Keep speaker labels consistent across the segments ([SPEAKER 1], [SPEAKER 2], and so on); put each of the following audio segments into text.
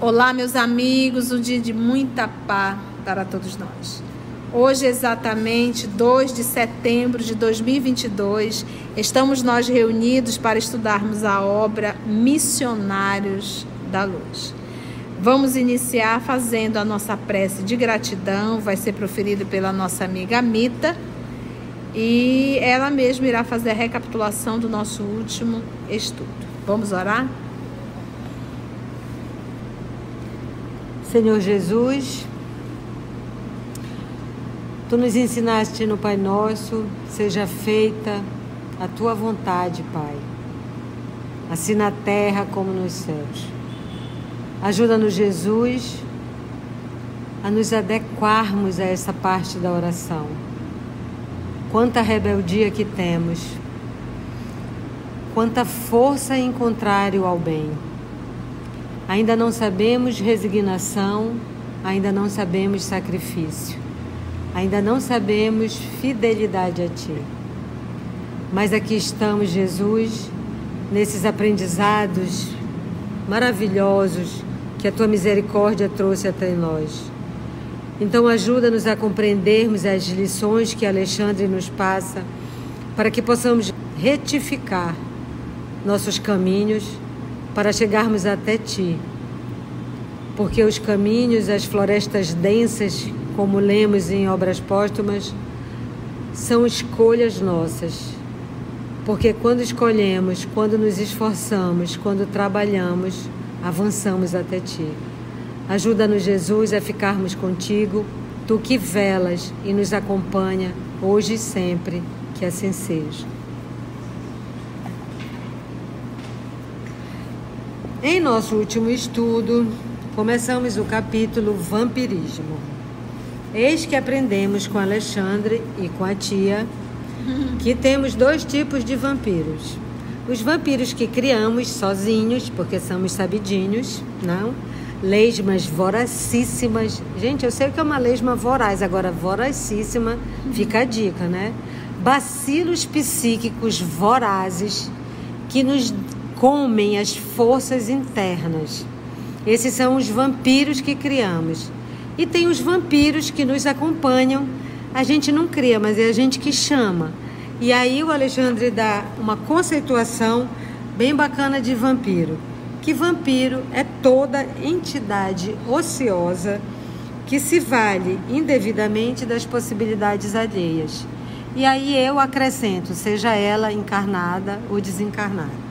[SPEAKER 1] Olá, meus amigos, um dia de muita paz para todos nós. Hoje, exatamente 2 de setembro de 2022, estamos nós reunidos para estudarmos a obra Missionários da Luz. Vamos iniciar fazendo a nossa prece de gratidão, vai ser proferido pela nossa amiga Mita, e ela mesma irá fazer a recapitulação do nosso último estudo. Vamos orar?
[SPEAKER 2] Senhor Jesus, Tu nos ensinaste no Pai Nosso, seja feita a Tua vontade, Pai, assim na terra como nos céus. Ajuda-nos, Jesus, a nos adequarmos a essa parte da oração. Quanta rebeldia que temos, quanta força em contrário ao bem. Ainda não sabemos resignação, ainda não sabemos sacrifício, ainda não sabemos fidelidade a Ti. Mas aqui estamos, Jesus, nesses aprendizados maravilhosos que a Tua misericórdia trouxe até nós. Então ajuda-nos a compreendermos as lições que Alexandre nos passa, para que possamos retificar nossos caminhos, para chegarmos até Ti, porque os caminhos, as florestas densas, como lemos em Obras Póstumas, são escolhas nossas, porque quando escolhemos, quando nos esforçamos, quando trabalhamos, avançamos até Ti. Ajuda-nos, Jesus, a ficarmos contigo, Tu que velas e nos acompanha, hoje e sempre, que assim seja. Em nosso último estudo, começamos o capítulo Vampirismo. Eis que aprendemos com Alexandre e com a tia que temos 2 tipos de vampiros. Os vampiros que criamos sozinhos, porque somos sabidinhos, não? Lesmas voracíssimas. Gente, eu sei que é uma lesma voraz, agora voracíssima, fica a dica, né? Bacilos psíquicos vorazes que nos comem as forças internas. Esses são os vampiros que criamos. E tem os vampiros que nos acompanham. A gente não cria, mas é a gente que chama. E aí o Alexandre dá uma conceituação bem bacana de vampiro. Que vampiro é toda entidade ociosa que se vale indevidamente das possibilidades alheias. E aí eu acrescento, seja ela encarnada ou desencarnada.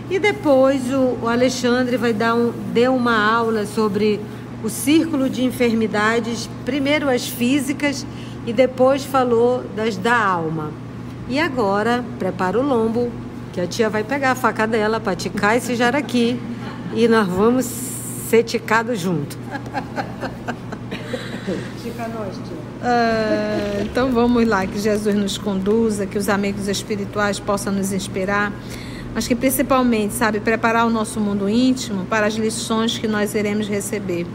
[SPEAKER 2] E depois o Alexandre deu uma aula sobre o círculo de enfermidades, primeiro as físicas e depois falou das da alma. E agora, prepara o lombo, que a tia vai pegar a faca dela para ticar esse jaraqui e nós vamos ser ticados junto. Tica nós, tia.
[SPEAKER 1] Então vamos lá, que Jesus nos conduza, que os amigos espirituais possam nos inspirar. Mas que principalmente, preparar o nosso mundo íntimo para as lições que nós iremos receber.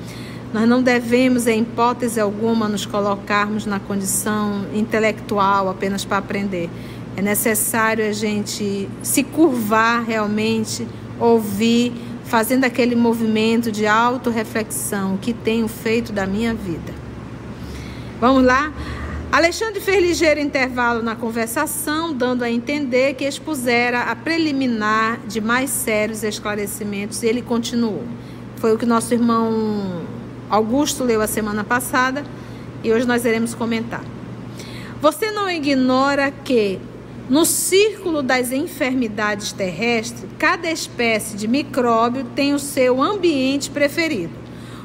[SPEAKER 1] Nós não devemos, em hipótese alguma, nos colocarmos na condição intelectual apenas para aprender. É necessário a gente se curvar realmente, ouvir, fazendo aquele movimento de autorreflexão que tenho feito da minha vida. Vamos lá? Alexandre fez ligeiro intervalo na conversação, dando a entender que expusera a preliminar de mais sérios esclarecimentos, e ele continuou. Foi o que nosso irmão Augusto leu a semana passada, e hoje nós iremos comentar. Você não ignora que, no círculo das enfermidades terrestres, cada espécie de micróbio tem o seu ambiente preferido.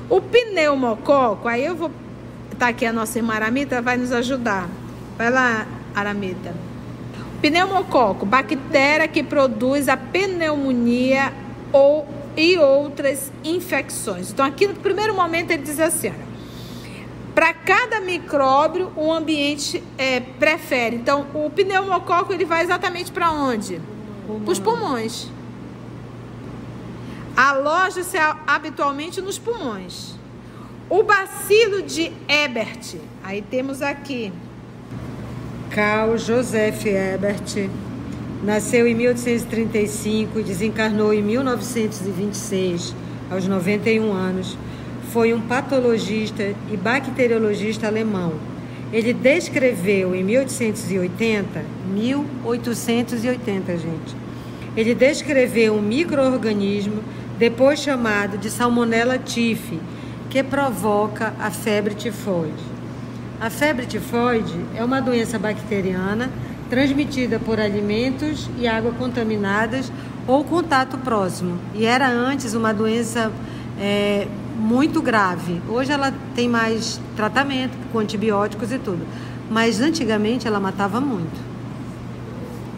[SPEAKER 1] O pneumococo, aí eu vou... Está aqui a nossa irmã Aramita, vai nos ajudar. Vai lá, Aramita. Pneumococo, bactéria que produz a pneumonia e outras infecções. Então, aqui no primeiro momento ele diz assim, para cada micróbio, o ambiente prefere. Então, o pneumococo ele vai exatamente para onde? Para os pulmões. Aloja-se habitualmente nos pulmões. O bacilo de Ebert. Aí temos aqui
[SPEAKER 2] Carl Joseph Ebert. Nasceu em 1835 e desencarnou em 1926, aos 91 anos. Foi um patologista e bacteriologista alemão. Ele descreveu em 1880, gente. Ele descreveu um micro-organismo, depois chamado de Salmonella typhi, que provoca a febre tifoide. A febre tifoide é uma doença bacteriana transmitida por alimentos e água contaminadas ou contato próximo. E era antes uma doença muito grave. Hoje ela tem mais tratamento com antibióticos e tudo. Mas antigamente ela matava muito.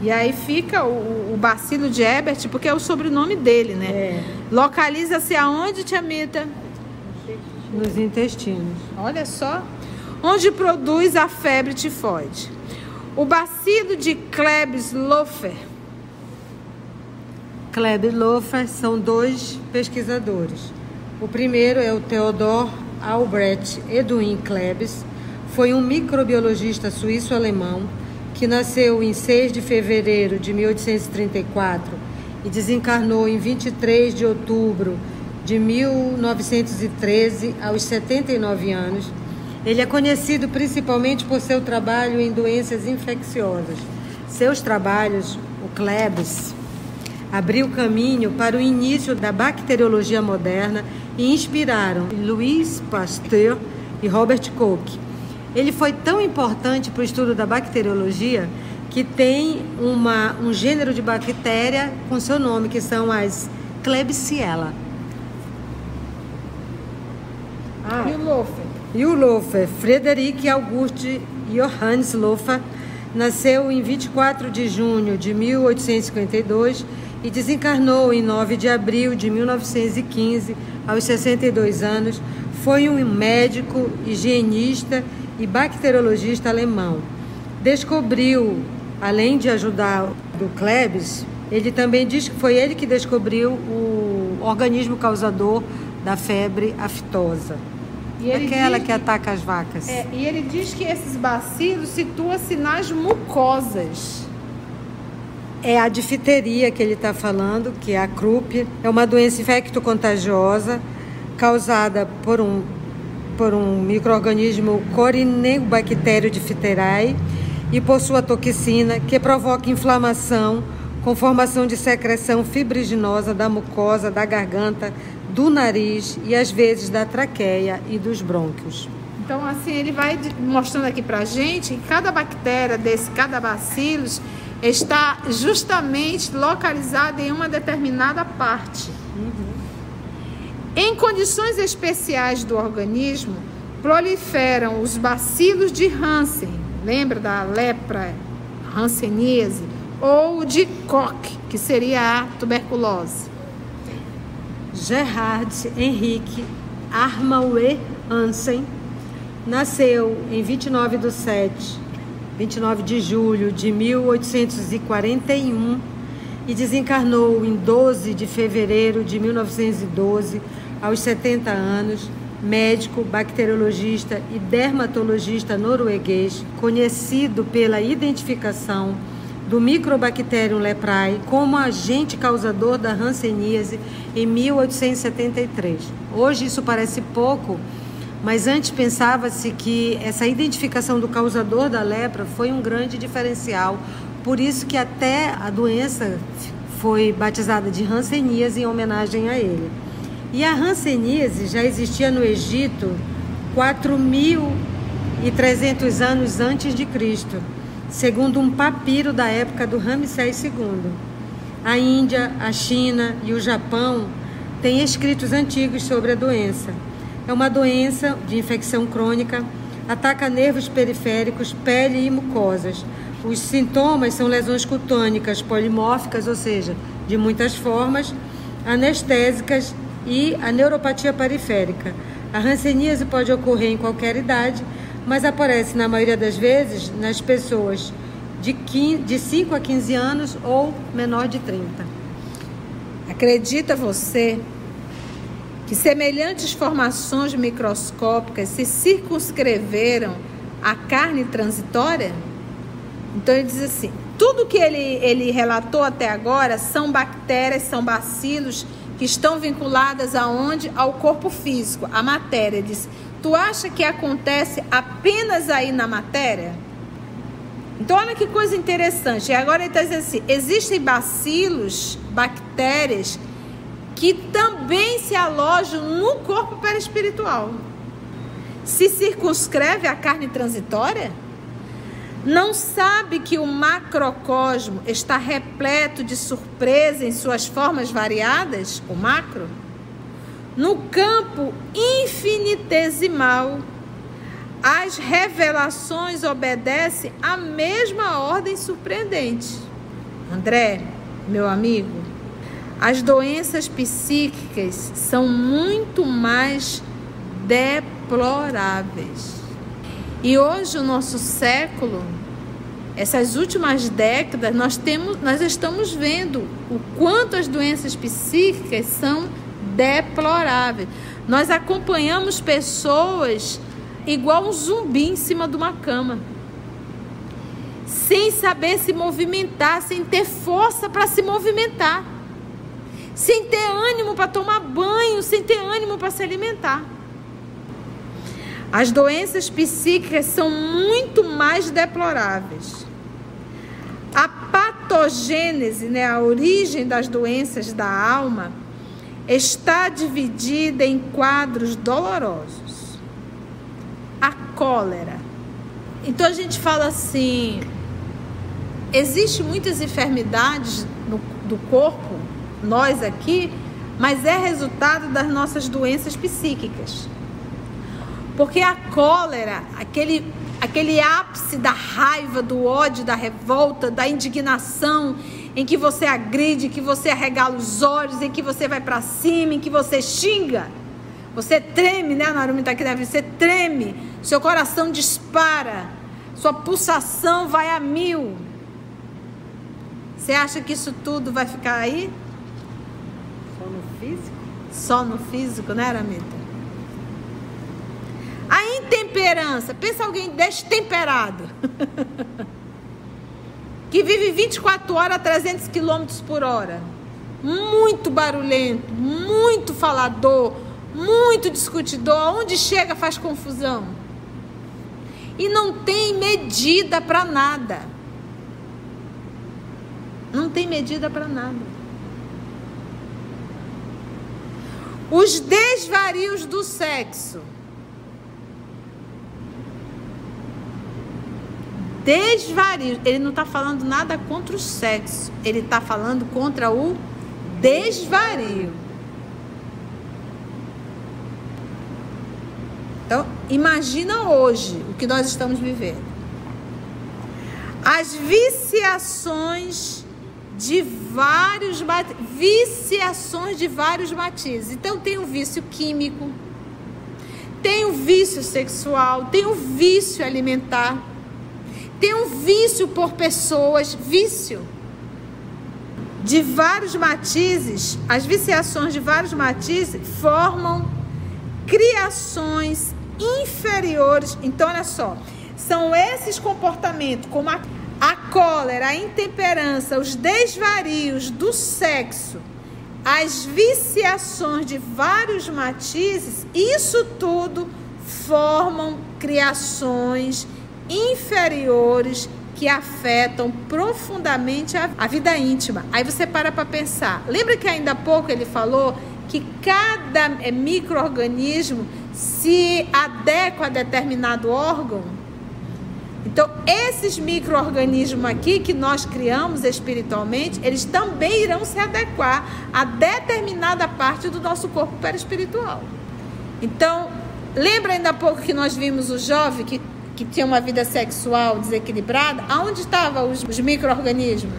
[SPEAKER 1] E aí fica o bacilo de Ebert, porque é o sobrenome dele, né? Localiza-se aonde, tia Mita?
[SPEAKER 2] Nos intestinos.
[SPEAKER 1] Olha só. Onde produz a febre tifoide. O bacilo de Klebsiella.
[SPEAKER 2] Klebsiella são 2 pesquisadores. O primeiro é o Theodor Albrecht Edwin Klebs. Foi um microbiologista suíço-alemão que nasceu em 6 de fevereiro de 1834 e desencarnou em 23 de outubro de 1913, aos 79 anos. Ele é conhecido principalmente por seu trabalho em doenças infecciosas. Seus trabalhos, o Klebs, abriu caminho para o início da bacteriologia moderna e inspiraram Louis Pasteur e Robert Koch. Ele foi tão importante para o estudo da bacteriologia que tem um gênero de bactéria com seu nome, que são as Klebsiella. E o Lofer, Frederick August Johannes Lofer, nasceu em 24 de junho de 1852 e desencarnou em 9 de abril de 1915, aos 62 anos. Foi um médico, higienista e bacteriologista alemão. Descobriu, além de ajudar do Klebs, ele também diz que foi ele que descobriu o organismo causador da febre aftosa. Aquela que ataca as vacas.
[SPEAKER 1] E ele diz que esses bacilos situam-se nas mucosas.
[SPEAKER 2] É a difteria que ele está falando, que é a croup. É uma doença infecto-contagiosa causada por um micro-organismo Corynebacterium diphtheriae e por sua toxina, que provoca inflamação com formação de secreção fibriginosa da mucosa, da garganta, do nariz e às vezes da traqueia e dos brônquios.
[SPEAKER 1] Então, assim, ele vai mostrando aqui pra gente que cada bactéria cada bacillus está justamente localizada em uma determinada parte. Em condições especiais do organismo, proliferam os bacilos de Hansen, lembra da lepra, hanseníase, ou de Koch, que seria a tuberculose.
[SPEAKER 2] Gerhard Henrik Armauer Hansen nasceu em 29 de julho de 1841 e desencarnou em 12 de fevereiro de 1912, aos 70 anos, médico, bacteriologista e dermatologista norueguês, conhecido pela identificação do Microbacterium leprae como agente causador da hanseníase em 1873. Hoje isso parece pouco, mas antes pensava-se que essa identificação do causador da lepra foi um grande diferencial. Por isso que até a doença foi batizada de hanseníase em homenagem a ele. E a hanseníase já existia no Egito 4.300 anos antes de Cristo, segundo um papiro da época do Ramsés II. A Índia, a China e o Japão têm escritos antigos sobre a doença. É uma doença de infecção crônica, ataca nervos periféricos, pele e mucosas. Os sintomas são lesões cutâneas polimórficas, ou seja, de muitas formas, anestésicas e a neuropatia periférica. A hanseníase pode ocorrer em qualquer idade, mas aparece na maioria das vezes nas pessoas de 5 a 15 anos ou menor de 30.
[SPEAKER 1] Acredita você que semelhantes formações microscópicas se circunscreveram à carne transitória? Então ele diz assim, tudo que ele relatou até agora são bactérias, são bacilos que estão vinculadas aonde? Ao corpo físico, à matéria. Ele diz, tu acha que acontece apenas aí na matéria? Então olha que coisa interessante. E agora ele está dizendo assim, existem bacilos, bactérias, que também se alojam no corpo perispiritual. Se circunscreve à carne transitória? Não sabe que o macrocosmo está repleto de surpresa em suas formas variadas, o macro? No campo infinitesimal, as revelações obedecem à mesma ordem surpreendente. André, meu amigo, as doenças psíquicas são muito mais deploráveis. E hoje, o nosso século, essas últimas décadas, nós estamos vendo o quanto as doenças psíquicas são deploráveis. Nós acompanhamos pessoas igual um zumbi em cima de uma cama, sem saber se movimentar, sem ter força para se movimentar, sem ter ânimo para tomar banho, sem ter ânimo para se alimentar. As doenças psíquicas são muito mais deploráveis. A patogênese, a origem das doenças da alma, está dividida em quadros dolorosos. A cólera. Então a gente fala assim, existem muitas enfermidades do corpo, nós aqui, mas é resultado das nossas doenças psíquicas. Porque a cólera, aquele ápice da raiva, do ódio, da revolta, da indignação, em que você agride, que você arregala os olhos, em que você vai para cima, em que você xinga. Você treme, né, Narumi está aqui, você treme, seu coração dispara, sua pulsação vai a 1000. Você acha que isso tudo vai ficar aí?
[SPEAKER 2] Só no físico?
[SPEAKER 1] Só no físico, né, Aramita? A intemperança, pensa alguém destemperado, que vive 24 horas a 300 km por hora, muito barulhento, muito falador, muito discutidor, onde chega faz confusão, e não tem medida para nada, não tem medida para nada. Os desvarios do sexo, desvario, ele não está falando nada contra o sexo, ele está falando contra o desvario. Então, imagina hoje o que nós estamos vivendo. As viciações de vários matizes. Então, tem o vício químico, tem o vício sexual, tem o vício alimentar, tem um vício por pessoas, vício de vários matizes. As viciações de vários matizes formam criações inferiores. Então, olha só, são esses comportamentos, como a cólera, a intemperança, os desvarios do sexo, as viciações de vários matizes, isso tudo formam criações inferiores que afetam profundamente a vida íntima. Aí você para pensar. Lembra que ainda há pouco ele falou que cada micro-organismo se adequa a determinado órgão? Então, esses micro-organismos aqui que nós criamos espiritualmente, eles também irão se adequar a determinada parte do nosso corpo perispiritual. Então, lembra ainda há pouco que nós vimos o jovem que tinha uma vida sexual desequilibrada? Aonde estavam os micro-organismos?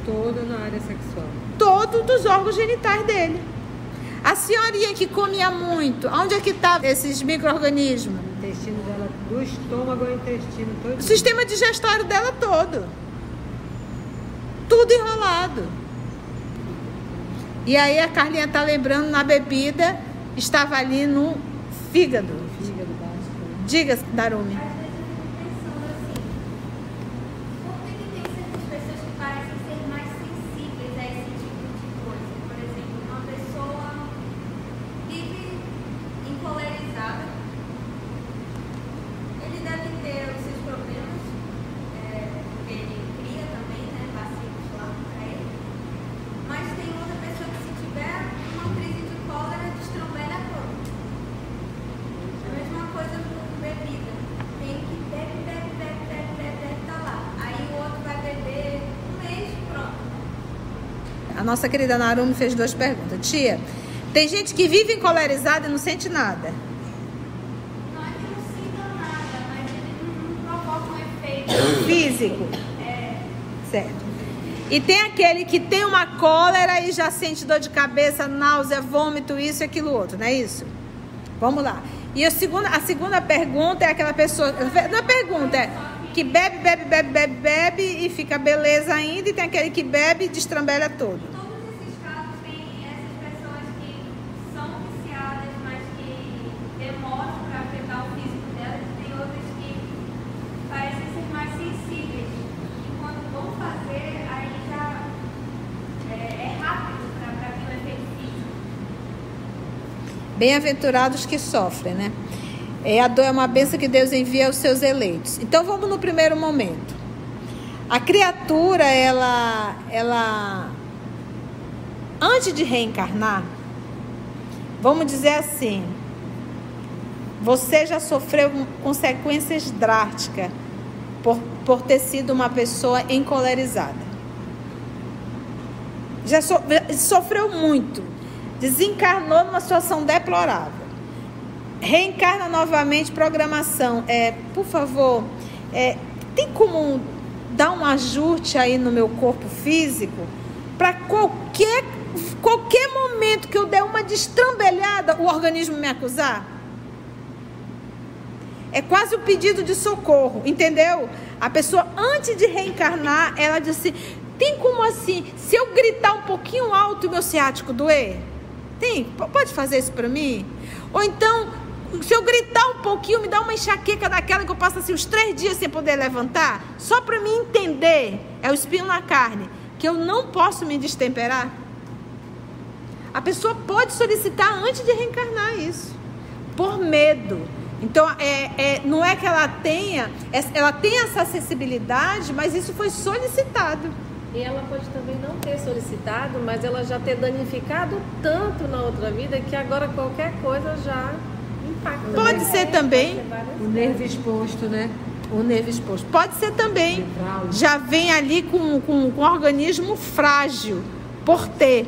[SPEAKER 2] Todo na área sexual.
[SPEAKER 1] Todo dos órgãos genitais dele. A senhorinha que comia muito, aonde é que estavam esses micro-organismos?
[SPEAKER 2] O intestino dela, do estômago ao intestino todo.
[SPEAKER 1] O sistema digestório dela todo. Tudo enrolado. E aí a Carlinha está lembrando na bebida estava ali no fígado. Diga, Darumi. A nossa querida Narumi fez 2 perguntas. Tia, tem gente que vive encolerizada e não sente nada.
[SPEAKER 3] Não é que não sinta nada, mas ele não provoca um efeito
[SPEAKER 1] Físico. Certo. E tem aquele que tem uma cólera e já sente dor de cabeça, náusea, vômito, isso e aquilo outro, não é isso? Vamos lá. E a segunda pergunta é aquela pessoa... A pergunta é que bebe e fica beleza ainda, e tem aquele que bebe e destrambelha todo.
[SPEAKER 3] Todos esses casos tem essas pessoas que são viciadas, mas que demoram para afetar o físico delas, e tem outras que parecem ser mais sensíveis. E quando vão fazer, aí já é rápido para vir o efeito físico.
[SPEAKER 1] Bem-aventurados que sofrem, né? A dor é uma bênção que Deus envia aos seus eleitos. Então vamos no primeiro momento. A criatura, ela antes de reencarnar, vamos dizer assim, você já sofreu consequências drásticas por ter sido uma pessoa encolerizada. Já sofreu muito, desencarnou numa situação deplorável. Reencarna novamente, programação. Por favor, tem como dar um ajuste aí no meu corpo físico para qualquer momento que eu der uma destrambelhada, o organismo me acusar? É quase um pedido de socorro, entendeu? A pessoa, antes de reencarnar, ela diz assim, tem como assim, se eu gritar um pouquinho alto o meu ciático doer? Tem? Pode fazer isso para mim? Ou então, se eu gritar um pouquinho, me dá uma enxaqueca daquela que eu passo assim uns 3 dias sem poder levantar, só para mim entender, é o espinho na carne, que eu não posso me destemperar? A pessoa pode solicitar antes de reencarnar isso, por medo. Então, não é que ela tem essa acessibilidade, mas isso foi solicitado.
[SPEAKER 4] E ela pode também não ter solicitado, mas ela já ter danificado tanto na outra vida que agora qualquer coisa já impacta.
[SPEAKER 1] Pode ser também.
[SPEAKER 2] O nervo exposto, né?
[SPEAKER 1] O nervo exposto. Pode ser também. Já vem ali com um organismo frágil, por ter.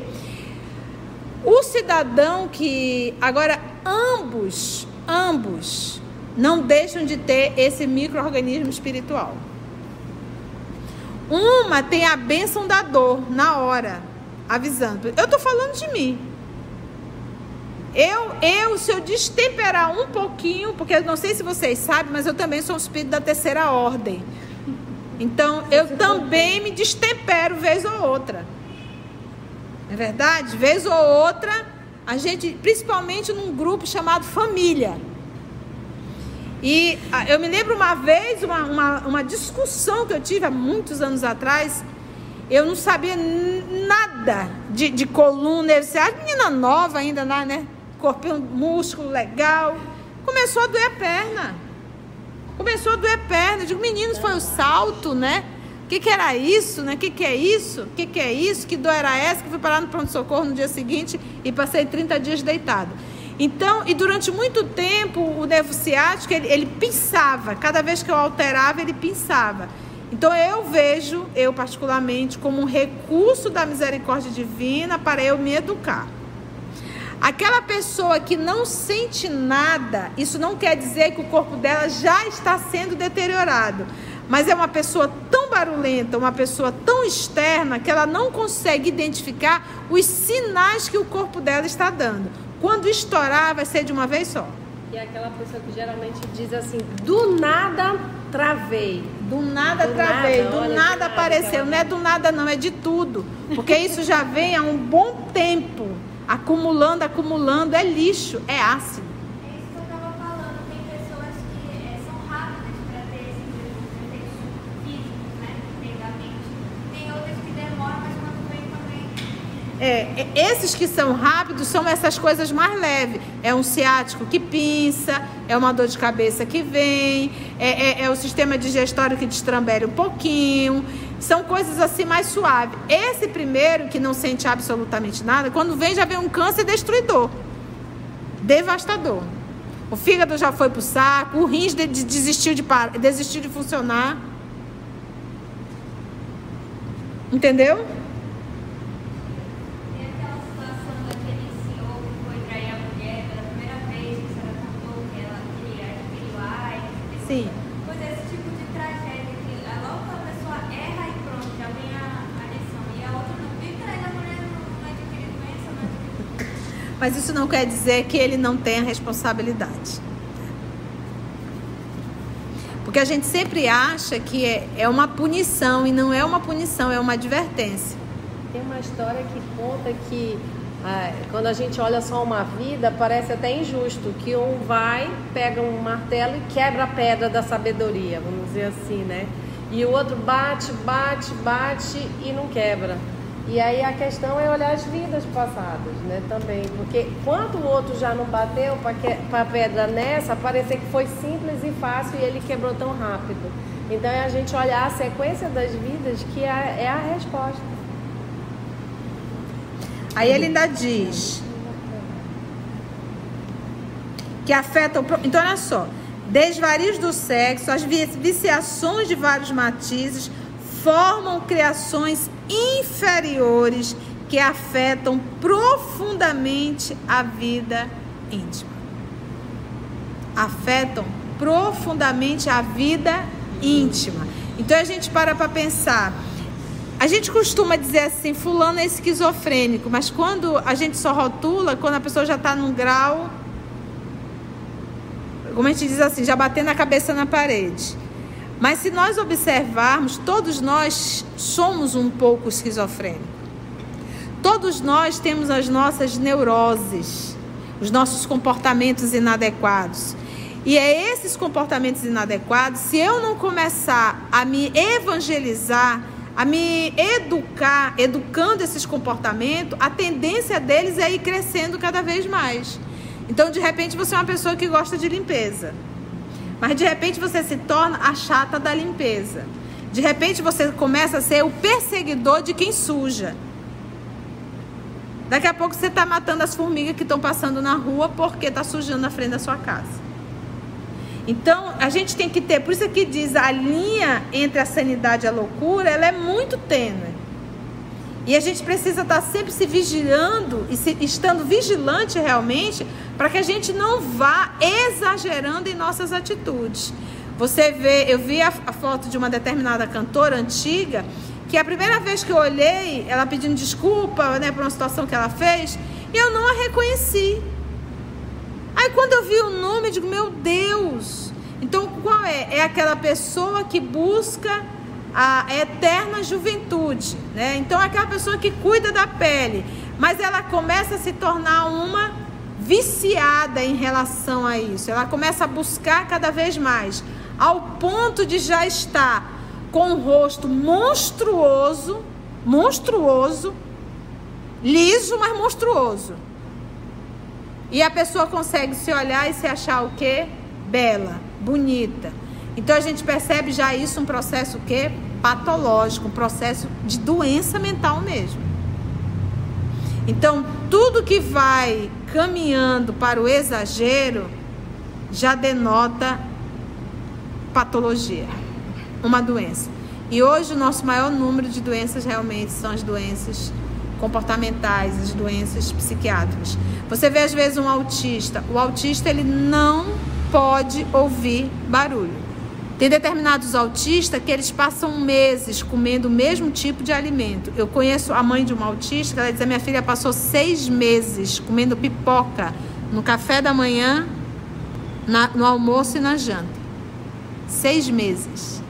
[SPEAKER 1] O cidadão que... Agora, ambos não deixam de ter esse micro-organismo espiritual. Uma tem a bênção da dor na hora, avisando. Eu estou falando de mim. Se eu destemperar um pouquinho, porque eu não sei se vocês sabem, mas eu também sou um espírito da 3ª ordem. Então, eu também me destempero vez ou outra. Não é verdade? Vez ou outra, a gente, principalmente num grupo chamado família. E eu me lembro uma vez, uma discussão que eu tive há muitos anos atrás. Eu não sabia nada de coluna. A menina nova ainda, né? Corpinho, músculo legal. Começou a doer a perna. Eu digo, meninos, foi o salto, né? O que era isso, né? O que é isso? O que é isso? Que dor era essa? Que fui parar no pronto-socorro no dia seguinte e passei 30 dias deitado. Então, e durante muito tempo, o nervo ciático, ele pinçava. Cada vez que eu alterava, ele pinçava. Então, eu vejo, particularmente, como um recurso da misericórdia divina para eu me educar. Aquela pessoa que não sente nada, isso não quer dizer que o corpo dela já está sendo deteriorado. Mas é uma pessoa tão barulhenta, uma pessoa tão externa, que ela não consegue identificar os sinais que o corpo dela está dando. Quando estourar, vai ser de uma vez só.
[SPEAKER 4] E é aquela pessoa que geralmente diz assim, do nada travei.
[SPEAKER 1] Do nada apareceu. Não é do nada não, é de tudo. Porque isso já vem há um bom tempo. acumulando, é lixo, é ácido.
[SPEAKER 3] É isso que eu estava falando. Tem pessoas que são rápidas para ter esses efeitos físicos, né? Negativamente. Tem outras que demoram, mas quando vem.
[SPEAKER 1] Esses que são rápidos são essas coisas mais leves. É um ciático que pinça, é uma dor de cabeça que vem, é o sistema digestório que destrambelha um pouquinho. São coisas assim mais suaves. Esse primeiro, que não sente absolutamente nada, quando vem já vem um câncer destruidor, devastador. O fígado já foi pro saco, o rins desistiu de funcionar. Entendeu?
[SPEAKER 3] Tem aquela situação daquele senhor que foi trair a mulher pela primeira vez, que a senhora contou que ela adquiriu AIDS.
[SPEAKER 1] Sim.
[SPEAKER 3] Pois é, esse tipo de tragédia, que logo que a pessoa erra e pronto, já vem a lição. E a outra não vive traindo a mulher, não adquire doença, não adquire.
[SPEAKER 1] Mas isso não quer dizer que ele não tenha responsabilidade. Porque a gente sempre acha que é uma punição, e não é uma punição, é uma advertência.
[SPEAKER 4] Tem uma história que conta que quando a gente olha só uma vida, parece até injusto, que um vai, pega um martelo e quebra a pedra da sabedoria, vamos dizer assim, né? E o outro bate e não quebra. E aí a questão é olhar as vidas passadas, né, também. Porque quanto o outro já não bateu para a pedra nessa, parecia que foi simples e fácil e ele quebrou tão rápido. Então é a gente olhar a sequência das vidas que é a resposta.
[SPEAKER 1] Aí ele ainda diz que afetam... Então olha só, desvarios do sexo, as viciações de vários matizes formam criações inferiores que afetam profundamente a vida íntima. Afetam profundamente a vida íntima. Então a gente para pensar. A gente costuma dizer assim, fulano é esquizofrênico, mas quando a gente só rotula, quando a pessoa já está num grau, como a gente diz assim, já batendo a cabeça na parede. Mas se nós observarmos, todos nós somos um pouco esquizofrênicos. Todos nós temos as nossas neuroses, os nossos comportamentos inadequados. E é esses comportamentos inadequados, se eu não começar a me evangelizar, a me educar, educando esses comportamentos, a tendência deles é ir crescendo cada vez mais. Então, de repente, você é uma pessoa que gosta de limpeza. Mas de repente você se torna a chata da limpeza. De repente você começa a ser o perseguidor de quem suja. Daqui a pouco você está matando as formigas que estão passando na rua porque está sujando na frente da sua casa. Então a gente tem que ter, por isso que diz, a linha entre a sanidade e a loucura, ela é muito tênue. E a gente precisa estar sempre se vigilando e estando vigilante realmente para que a gente não vá exagerando em nossas atitudes. Você vê, eu vi a foto de uma determinada cantora antiga, que a primeira vez que eu olhei, ela pedindo desculpa, né, por uma situação que ela fez, e eu não a reconheci. Aí quando eu vi o nome, eu digo, meu Deus! Então qual é? É aquela pessoa que busca a eterna juventude, né? Então é aquela pessoa que cuida da pele, mas ela começa a se tornar uma viciada em relação a isso. Ela começa a buscar cada vez mais, ao ponto de já estar com um rosto monstruoso, liso, mas monstruoso. E a pessoa consegue se olhar e se achar o quê? Bela, bonita. Então a gente percebe já isso, um processo o quê? Patológico, um processo de doença mental mesmo. Então tudo que vai caminhando para o exagero já denota patologia, uma doença. E hoje o nosso maior número de doenças realmente são as doenças comportamentais, as doenças psiquiátricas. Você vê às vezes um autista, o autista ele não pode ouvir barulho. Tem determinados autistas que eles passam meses comendo o mesmo tipo de alimento. Eu conheço a mãe de uma autista, ela diz, a minha filha passou 6 meses comendo pipoca no café da manhã, no almoço e na janta. 6 meses.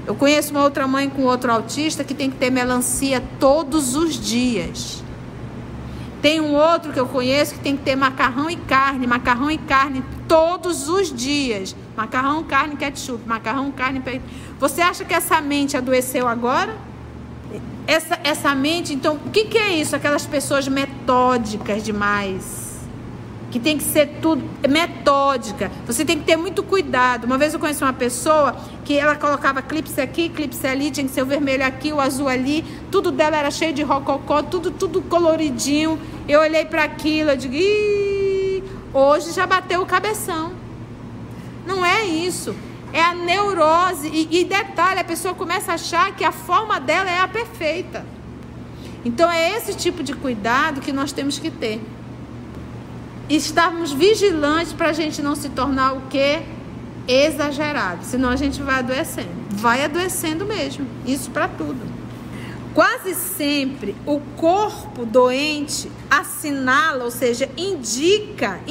[SPEAKER 1] Eu conheço uma outra mãe com outro autista que tem que ter melancia todos os dias. Tem um outro que eu conheço que tem que ter macarrão e carne todos os dias. Macarrão, carne, ketchup, macarrão, carne. Você acha que essa mente adoeceu agora? Essa mente, então, o que é isso? Aquelas pessoas metódicas demais. Que tem que ser tudo metódica. Você tem que ter muito cuidado. Uma vez eu conheci uma pessoa que ela colocava clipes aqui, clipes ali, tinha que ser o vermelho aqui, o azul ali. Tudo dela era cheio de rococó, tudo coloridinho. Eu olhei para aquilo, eu digo, hoje já bateu o cabeção. Não é isso. É a neurose. E detalhe, a pessoa começa a achar que a forma dela é a perfeita. Então é esse tipo de cuidado que nós temos que ter. E estarmos vigilantes para a gente não se tornar o quê? Exagerado. Senão a gente vai adoecendo. Vai adoecendo mesmo. Isso para tudo. Quase sempre o corpo doente assinala, ou seja, indica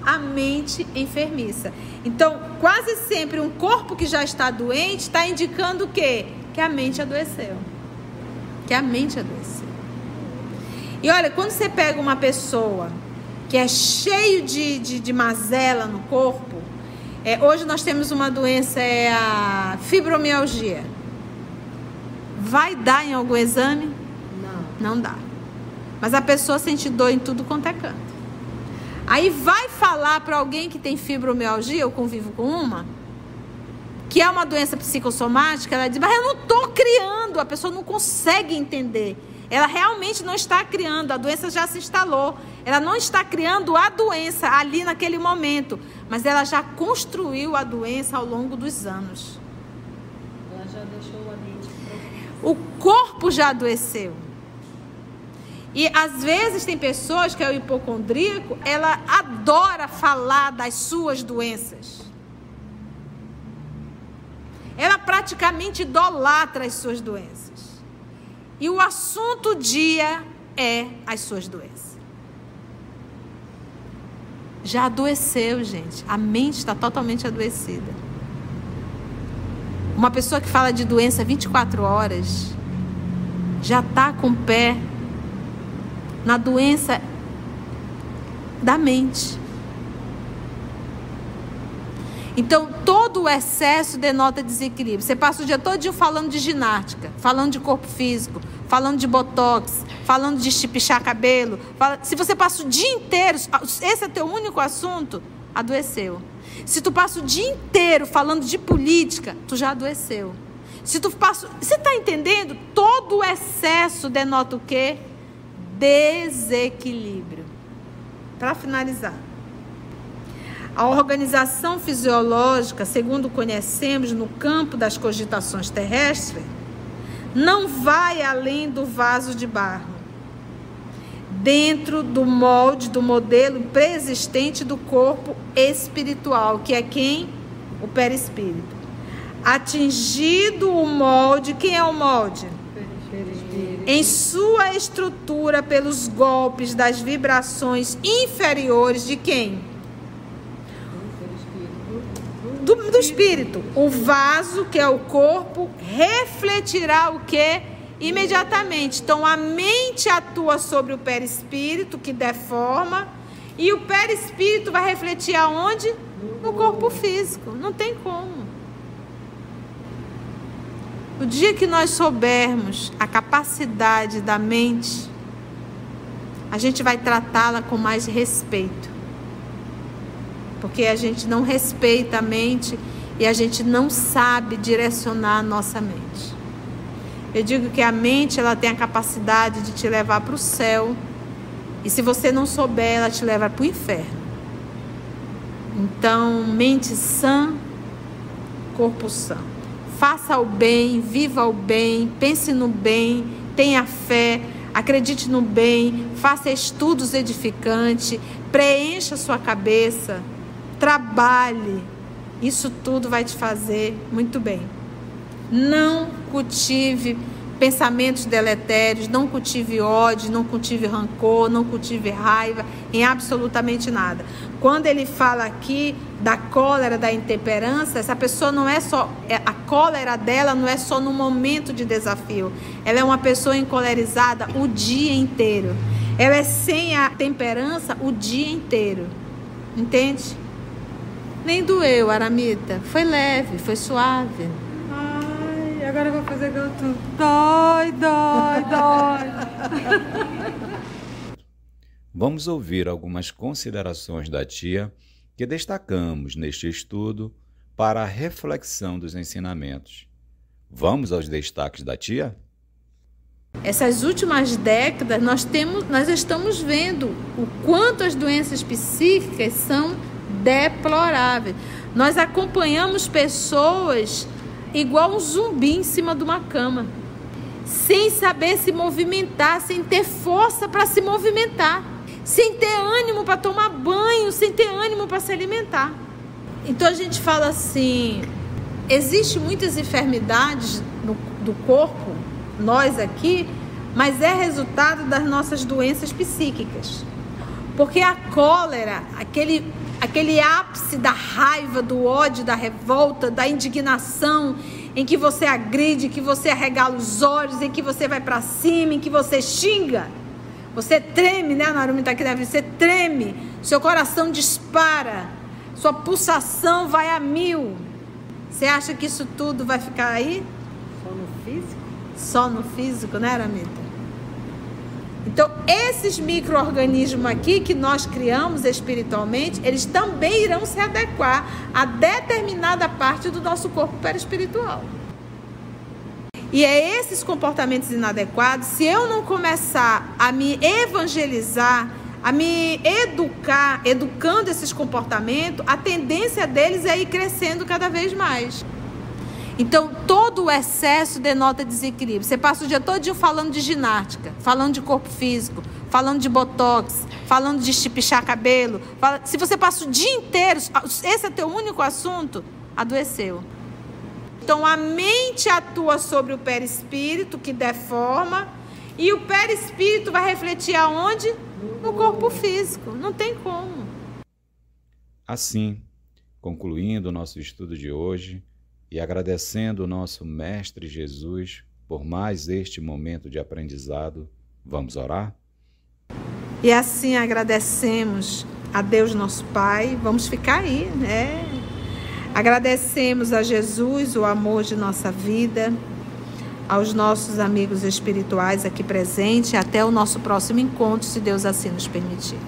[SPEAKER 1] a mente enfermiça. Então, quase sempre um corpo que já está doente está indicando o quê? Que a mente adoeceu. Que a mente adoeceu. E olha, quando você pega uma pessoa que é cheio de mazela no corpo, hoje nós temos uma doença, a fibromialgia. Vai dar em algum exame? Não dá. Mas a pessoa sente dor em tudo quanto é canto. Aí vai falar para alguém que tem fibromialgia, eu convivo com uma, que é uma doença psicossomática, ela diz, mas eu não estou criando, a pessoa não consegue entender. Ela realmente não está criando, a doença já se instalou. Ela não está criando a doença ali naquele momento, mas ela já construiu a doença ao longo dos anos.
[SPEAKER 4] Ela já deixou a mente.
[SPEAKER 1] O corpo já adoeceu. E às vezes tem pessoas que é o hipocondríaco, ela adora falar das suas doenças. Ela praticamente idolatra as suas doenças. E o assunto do dia é as suas doenças. Já adoeceu, gente. A mente está totalmente adoecida. Uma pessoa que fala de doença 24 horas já está com o pé na doença da mente. Então, todo o excesso denota desequilíbrio. Você passa o dia todo falando de ginástica, falando de corpo físico, falando de botox, falando de espichar cabelo. Se você passa o dia inteiro, esse é teu único assunto, adoeceu. Se tu passa o dia inteiro falando de política, tu já adoeceu. Você está entendendo? Todo o excesso denota o quê? Desequilíbrio. Para finalizar, a organização fisiológica, segundo conhecemos no campo das cogitações terrestres, não vai além do vaso de barro, dentro do molde, do modelo preexistente do corpo espiritual, que é quem? O perispírito. Atingido o molde, quem é o molde? Em sua estrutura pelos golpes das vibrações inferiores de quem? Do espírito. O vaso, que é o corpo, refletirá o que? Imediatamente. Então a mente atua sobre o perispírito, que deforma, e o perispírito vai refletir aonde? No corpo físico. Não tem como. O dia que nós soubermos a capacidade da mente, a gente vai tratá-la com mais respeito. Porque a gente não respeita a mente e a gente não sabe direcionar a nossa mente. Eu digo que a mente, ela tem a capacidade de te levar para o céu. E se você não souber, ela te leva para o inferno. Então, mente sã, corpo sã. Faça o bem, viva o bem, pense no bem, tenha fé, acredite no bem, faça estudos edificantes, preencha sua cabeça, trabalhe. Isso tudo vai te fazer muito bem. Não cultive pensamentos deletérios, não cultive ódio, não cultive rancor, não cultive raiva, em absolutamente nada. Quando ele fala aqui da cólera, da intemperança, essa pessoa não é só, a cólera dela não é só no momento de desafio. Ela é uma pessoa encolerizada o dia inteiro. Ela é sem a temperança o dia inteiro. Entende? Nem doeu, Aramita. Foi leve, foi suave.
[SPEAKER 2] Ai, agora eu vou fazer igual tu. Dói, dói, dói.
[SPEAKER 5] Vamos ouvir algumas considerações da tia que destacamos neste estudo para a reflexão dos ensinamentos. Vamos aos destaques da tia?
[SPEAKER 1] Essas últimas décadas nós estamos vendo o quanto as doenças psíquicas são deploráveis. Nós acompanhamos pessoas igual um zumbi em cima de uma cama, sem saber se movimentar, sem ter força para se movimentar, sem ter ânimo para tomar banho, sem ter ânimo para se alimentar. Então a gente fala assim, existem muitas enfermidades do corpo, nós aqui, mas é resultado das nossas doenças psíquicas. Porque a cólera, aquele ápice da raiva, do ódio, da revolta, da indignação, em que você agride, que você arregala os olhos, em que você vai para cima, em que você xinga, você treme, né, Narumi tá aqui, você treme, seu coração dispara, sua pulsação vai a 1000. Você acha que isso tudo vai ficar aí?
[SPEAKER 2] Só no físico?
[SPEAKER 1] Só no físico, né, Aramita? Então, esses micro-organismos aqui que nós criamos espiritualmente, eles também irão se adequar a determinada parte do nosso corpo perispiritual. E é esses comportamentos inadequados, se eu não começar a me evangelizar, a me educar, educando esses comportamentos, a tendência deles é ir crescendo cada vez mais. Então, todo o excesso denota desequilíbrio. Você passa o dia todo falando de ginástica, falando de corpo físico, falando de botox, falando de estipichar cabelo. Se você passa o dia inteiro, esse é teu único assunto, adoeceu. Então, a mente atua sobre o perispírito, que deforma, e o perispírito vai refletir aonde? No corpo físico. Não tem como.
[SPEAKER 5] Assim, concluindo o nosso estudo de hoje, e agradecendo o nosso Mestre Jesus por mais este momento de aprendizado, vamos orar?
[SPEAKER 1] E assim agradecemos a Deus nosso Pai, vamos ficar aí, né? Agradecemos a Jesus o amor de nossa vida, aos nossos amigos espirituais aqui presentes, até o nosso próximo encontro, se Deus assim nos permitir.